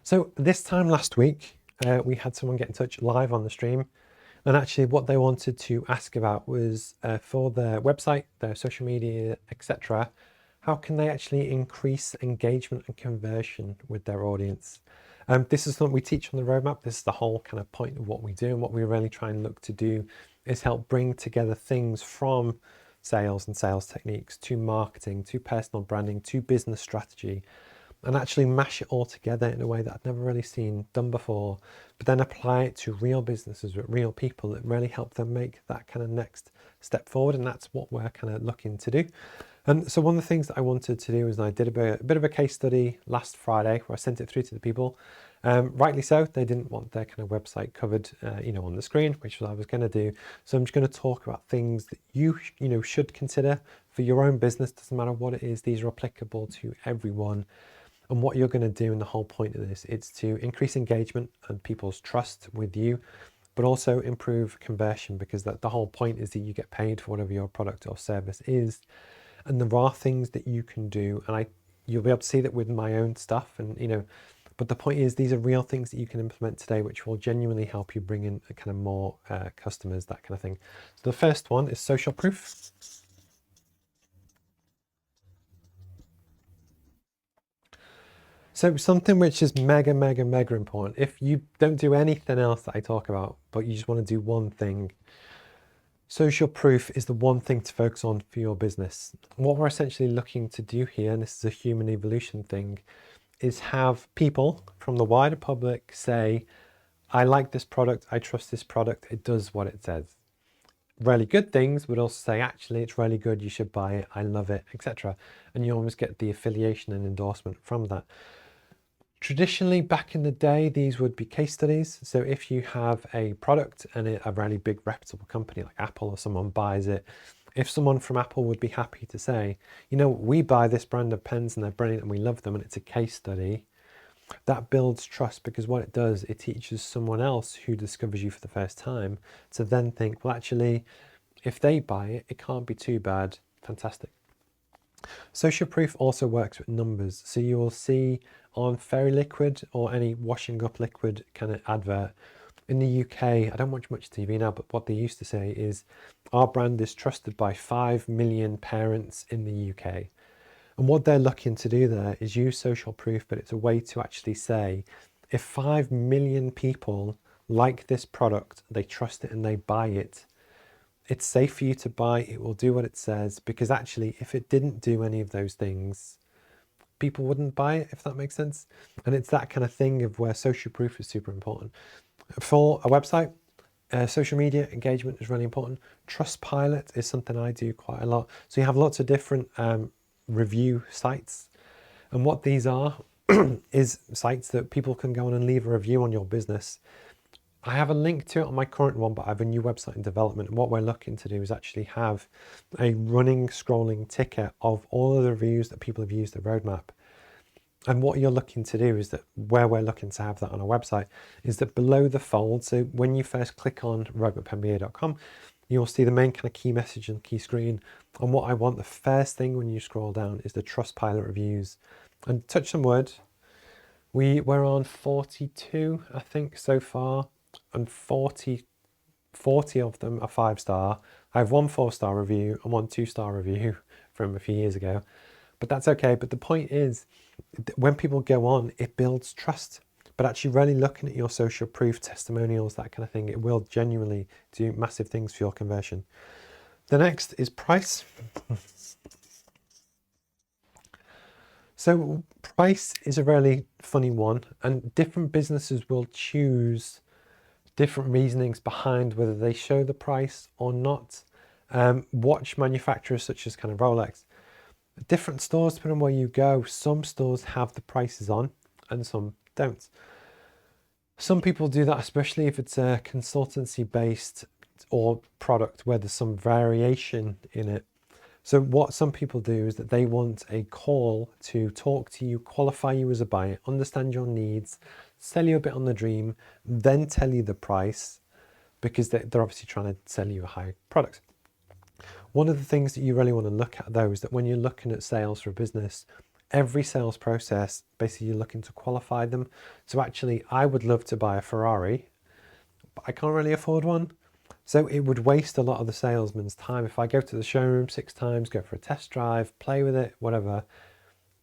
So this time last week, we had someone get in touch live on the stream. And actually what they wanted to ask about was for their website, their social media, etc. How can they actually increase engagement and conversion with their audience? This is something we teach on the roadmap. This is the whole kind of point of what we do, and what we really try and look to do is help bring together things from sales and sales techniques to marketing, to personal branding, to business strategy, and actually mash it all together in a way that I've never really seen done before, but then apply it to real businesses with real people and really help them make that kind of next step forward. And that's what we're kind of looking to do. And so one of the things that I wanted to do is I did a bit of a case study last Friday where I sent it through to the people. Rightly so, they didn't want their kind of website covered, on the screen, which I was going to do. So I'm just going to talk about things that you should consider for your own business. Doesn't matter what it is; these are applicable to everyone. And what you're going to do, and the whole point of this, is to increase engagement and people's trust with you, but also improve conversion, because the whole point is that you get paid for whatever your product or service is. And there are things that you can do, and you'll be able to see that with my own stuff, and but the point is these are real things that you can implement today, which will genuinely help you bring in kind of more customers, that kind of thing. So the first one is social proof. So something which is mega, mega, mega important. If you don't do anything else that I talk about, but you just want to do one thing, social proof is the one thing to focus on for your business. What we're essentially looking to do here, and this is a human evolution thing, is have people from the wider public say, I like this product, I trust this product, it does what it says. Really good things would also say, actually, it's really good, you should buy it, I love it, etc. And you almost get the affiliation and endorsement from that. Traditionally, back in the day, these would be case studies. So if you have a product and a really big reputable company like Apple, or someone buys it, if someone from Apple would be happy to say, we buy this brand of pens and they're brilliant and we love them and it's a case study, that builds trust, because what it does, it teaches someone else who discovers you for the first time to then think, well, actually, if they buy it, it can't be too bad. Fantastic. Social proof also works with numbers. So you will see on Fairy Liquid or any washing up liquid kind of advert in the UK, I don't watch much TV now, but what they used to say is our brand is trusted by 5 million parents in the UK. And what they're looking to do there is use social proof, but it's a way to actually say, if 5 million people like this product, they trust it and they buy it, it's safe for you to buy, it will do what it says, because actually if it didn't do any of those things, people wouldn't buy it, if that makes sense. And it's that kind of thing of where social proof is super important. For a website, social media engagement is really important. Trustpilot is something I do quite a lot. So you have lots of different review sites. And what these are is sites that people can go on and leave a review on your business. I have a link to it on my current one, but I have a new website in development. And what we're looking to do is actually have a running scrolling ticker of all of the reviews that people have used the roadmap. And what you're looking to do is that where we're looking to have that on our website is that below the fold, so when you first click on roadmapmba.com, you'll see the main kind of key message and key screen. And what I want, the first thing when you scroll down, is the Trustpilot reviews. And touch some wood, we're on 42, I think, so far, and 40 of them are 5-star. I have one 4-star review and one 2-star review from a few years ago, but that's okay. But the point is, when people go on, it builds trust. But actually really looking at your social proof, testimonials, that kind of thing, it will genuinely do massive things for your conversion. The next is price. So price is a really funny one, and different businesses will choose different reasonings behind whether they show the price or not. Watch manufacturers such as kind of Rolex, different stores depending on where you go, some stores have the prices on and some don't. Some people do that, especially if it's a consultancy based or product where there's some variation in it. So what some people do is that they want a call to talk to you, qualify you as a buyer, understand your needs, sell you a bit on the dream, then tell you the price, because they're obviously trying to sell you a high product. One of the things that you really want to look at though is that when you're looking at sales for a business, every sales process, basically you're looking to qualify them. So actually, I would love to buy a Ferrari, but I can't really afford one. So it would waste a lot of the salesman's time if I go to the showroom 6 times, go for a test drive, play with it, whatever,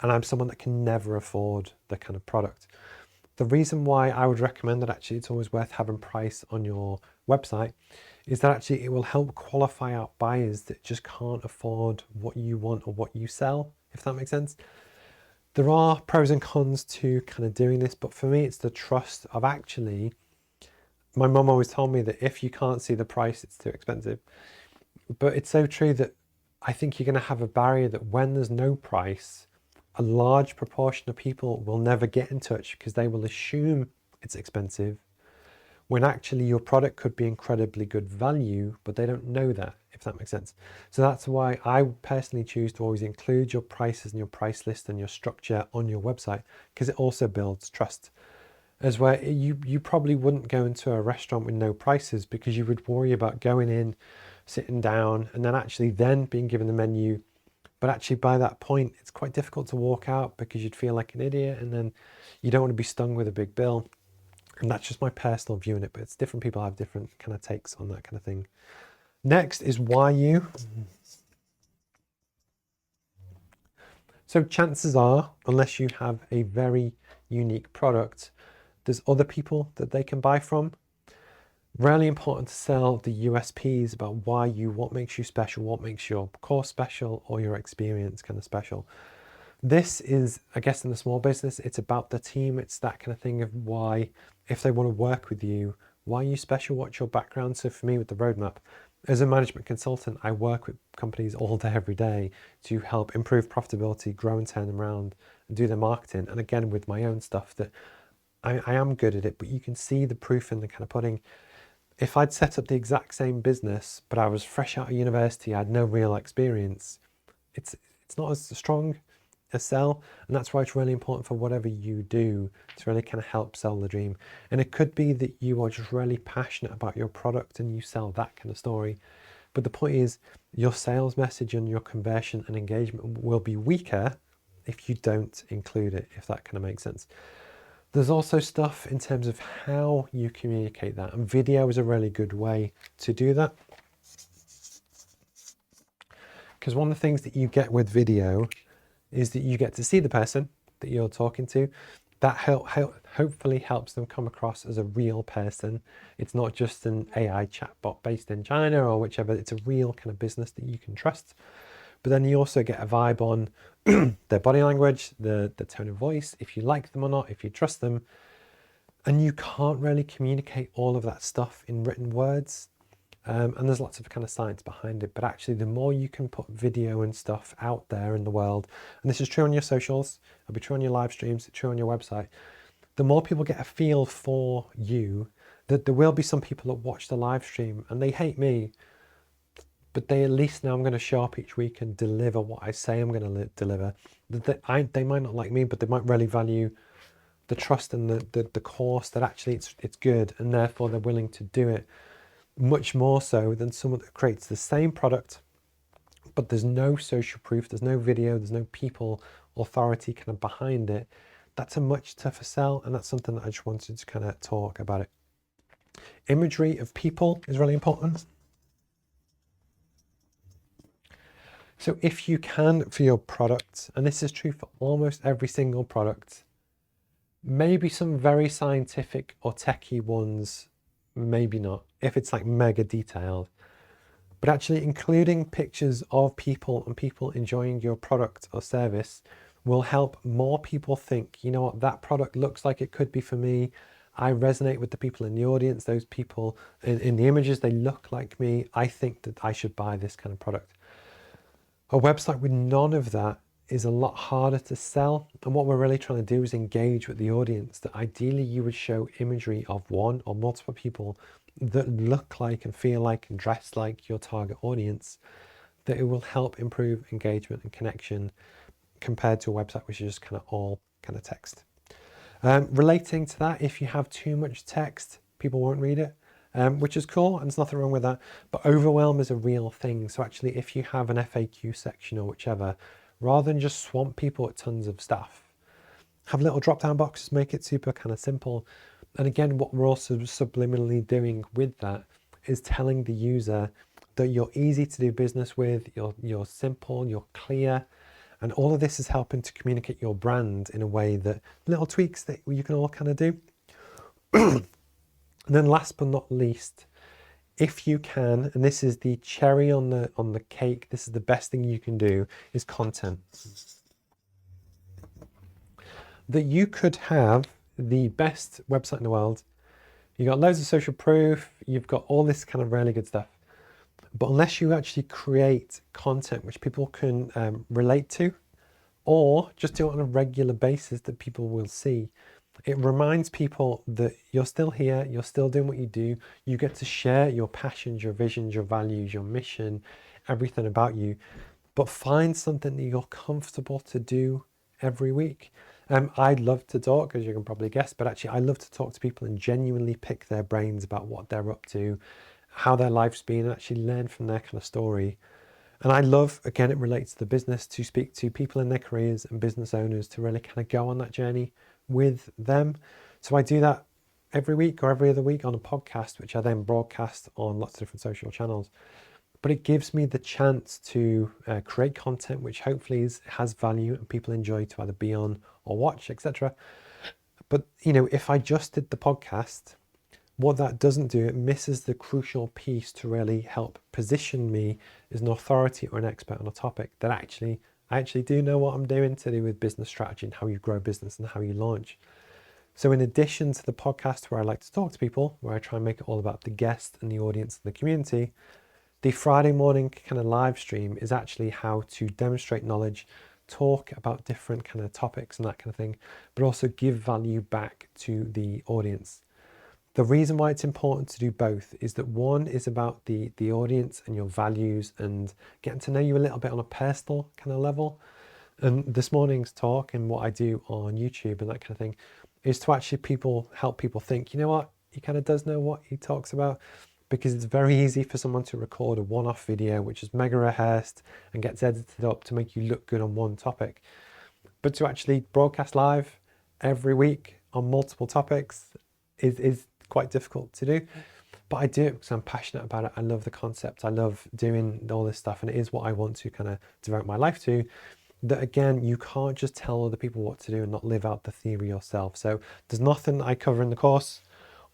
and I'm someone that can never afford the kind of product. The reason why I would recommend that actually it's always worth having price on your website is that actually it will help qualify out buyers that just can't afford what you want or what you sell, if that makes sense. There are pros and cons to kind of doing this, but for me, it's the trust of actually, my mum always told me that if you can't see the price, it's too expensive. But it's so true that I think you're going to have a barrier that when there's no price, a large proportion of people will never get in touch because they will assume it's expensive when actually your product could be incredibly good value, but they don't know that, if that makes sense. So that's why I personally choose to always include your prices and your price list and your structure on your website, because it also builds trust. As where you probably wouldn't go into a restaurant with no prices because you would worry about going in, sitting down, and then actually then being given the menu. But actually by that point, it's quite difficult to walk out because you'd feel like an idiot, and then you don't want to be stung with a big bill. And that's just my personal view on it, but it's different people have different kind of takes on that kind of thing. Next is why you. So chances are, unless you have a very unique product, there's other people that they can buy from. Really important to sell the USPs about why you, what makes you special, what makes your course special or your experience kind of special. This is, I guess, in the small business, it's about the team. It's that kind of thing of why, if they want to work with you, why are you special? What's your background? So for me with the roadmap, as a management consultant, I work with companies all day, every day to help improve profitability, grow and turn them around and do their marketing. And again, with my own stuff that I am good at it, but you can see the proof in the kind of pudding. If I'd set up the exact same business, but I was fresh out of university, I had no real experience, it's not as strong a sell, and that's why it's really important for whatever you do to really kind of help sell the dream. And it could be that you are just really passionate about your product and you sell that kind of story, but the point is your sales message and your conversion and engagement will be weaker if you don't include it, if that kind of makes sense. There's also stuff in terms of how you communicate that, and video is a really good way to do that, because one of the things that you get with video is that you get to see the person that you're talking to. That hopefully helps them come across as a real person. It's not just an AI chatbot based in China or whichever. It's a real kind of business that you can trust. But then you also get a vibe on their body language, the tone of voice, if you like them or not, if you trust them. And you can't really communicate all of that stuff in written words. And there's lots of kind of science behind it, but actually the more you can put video and stuff out there in the world, and this is true on your socials, it'll be true on your live streams, it's true on your website, the more people get a feel for you, that there will be some people that watch the live stream and they hate me, but they at least know I'm going to show up each week and deliver what I say I'm going to deliver. They might not like me, but they might really value the trust and the course, that actually it's good, and therefore they're willing to do it. Much more so than someone that creates the same product, but there's no social proof, there's no video, there's no people authority kind of behind it. That's a much tougher sell, and that's something that I just wanted to kind of talk about it. Imagery of people is really important. So if you can, for your product, and this is true for almost every single product, maybe some very scientific or techie ones, maybe not, if it's like mega detailed, but actually including pictures of people and people enjoying your product or service will help more people think, you know what, that product looks like it could be for me. I resonate with the people in the audience, those people in the images, they look like me. I think that I should buy this kind of product. A website with none of that is a lot harder to sell. And what we're really trying to do is engage with the audience, that ideally you would show imagery of one or multiple people that look like and feel like and dress like your target audience, that it will help improve engagement and connection compared to a website which is just kind of all kind of text. Relating to that, if you have too much text, people won't read it. Which is cool, and there's nothing wrong with that, but overwhelm is a real thing. So actually, if you have an FAQ section or whichever, rather than just swamp people with tons of stuff. Have little drop down boxes, make it super kind of simple. And again, what we're also subliminally doing with that is telling the user that you're easy to do business with, you're simple, you're clear, and all of this is helping to communicate your brand in a way that little tweaks that you can all kind of do. And then last but not least, if you can, and this is the cherry on the cake, this is the best thing you can do, is content. That you could have the best website in the world, you've got loads of social proof, you've got all this kind of really good stuff, but unless you actually create content which people can relate to, or just do it on a regular basis that people will see, it reminds people that you're still here, you're still doing what you do, you get to share your passions, your visions, your values, your mission, everything about you, but find something that you're comfortable to do every week. I love to talk, as you can probably guess, but actually I love to talk to people and genuinely pick their brains about what they're up to, how their life's been, and actually learn from their kind of story. And I love, again, it relates to the business, to speak to people in their careers and business owners to really kind of go on that journey with them. So I do that every week or every other week on a podcast, which I then broadcast on lots of different social channels. But it gives me the chance to create content which hopefully has value and people enjoy to either be on or watch, etc. But, you know, if I just did the podcast, what that doesn't do, it misses the crucial piece to really help position me as an authority or an expert on a topic that I actually do know what I'm doing to do with business strategy and how you grow business and how you launch. So in addition to the podcast where I like to talk to people, where I try and make it all about the guest and the audience and the community, the Friday morning kind of live stream is actually how to demonstrate knowledge, talk about different kind of topics and that kind of thing, but also give value back to the audience. The reason why it's important to do both is that one is about the audience and your values and getting to know you a little bit on a personal kind of level. And this morning's talk and what I do on YouTube and that kind of thing is to actually help people think, you know what, he kind of does know what he talks about, because it's very easy for someone to record a one-off video which is mega rehearsed and gets edited up to make you look good on one topic. But to actually broadcast live every week on multiple topics is quite difficult to do. But I do it because I'm passionate about it. I love the concept. I love doing all this stuff, and it is what I want to kind of devote my life to. That again, you can't just tell other people what to do and not live out the theory yourself. So there's nothing I cover in the course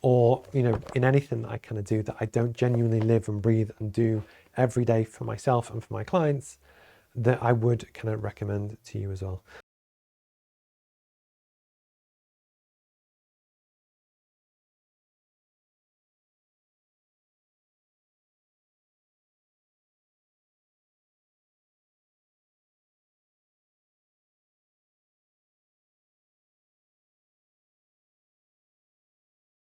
or, you know, in anything that I kind of do that I don't genuinely live and breathe and do every day for myself and for my clients that I would kind of recommend to you as well.